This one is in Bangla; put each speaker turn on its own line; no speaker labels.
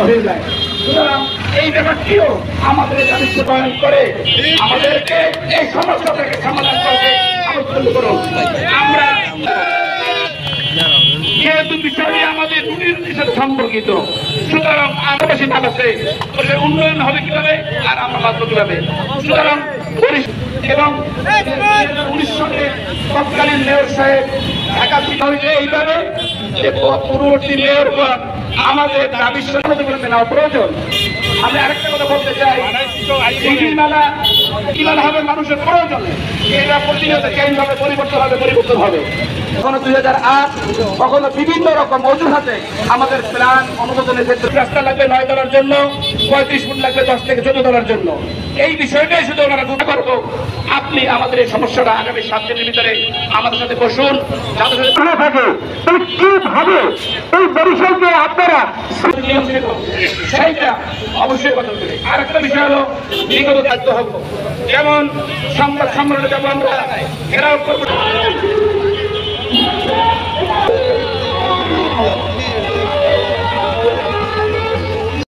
হয়ে যায়। সুতরাং এই ব্যাপারটিও আমাদের দায়িত্ব পালন করে আমাদেরকে এই সমস্যা থেকে সমাধান করতে আলোচনা করুন। আমরা যেহেতু বিষয়টি আমাদের দুর্নীতির সাথে সম্পর্কিত, সুতরাং আদিবাসী মানুষে উন্নয়ন হবে কিভাবে আর আমরা বাঁচবো কিভাবে। সুতরাং এবং 19 সালে তৎকালীন মেয়র সাহেব ঢাকা সিটি এইভাবে যে পূর্ববর্তী মেয়রগণ আমাদের দাবি নেওয়া প্রয়োজন। আমি আরেকটা কথা বলতে চাই, নীতিমালা কিভাবে হবে মানুষের প্রয়োজন, এটা প্রতিনিয়ত চেঞ্জ হবে, পরিবর্তন হবে। কখনো 2008, কখনো বিভিন্ন রকম অজুহাতে আমাদের প্ল্যান অনুমোদনের ক্ষেত্রে রাস্তা লাগবে 9 তলার জন্য, 35 ফুট লাগবে 10 থেকে 14 তলার জন্য। এই বিষয়টাই শুধু আমরা গুণা করবো। আপনি আমাদের এই সমস্যাটা আগামী 7 দিনের ভিতরে আমাদের সাথে বসুন, যাদের সাথে থাকে কিভাবে এই বরিশালকে আপনারা সেইটা অবশ্যই কথা বলি। আর একটা বিষয় হলো বিগত দায়িত্ব হবো, যেমন সংবাদ সম্মেলনে যাবো, আমরা ঘেরাও করবো।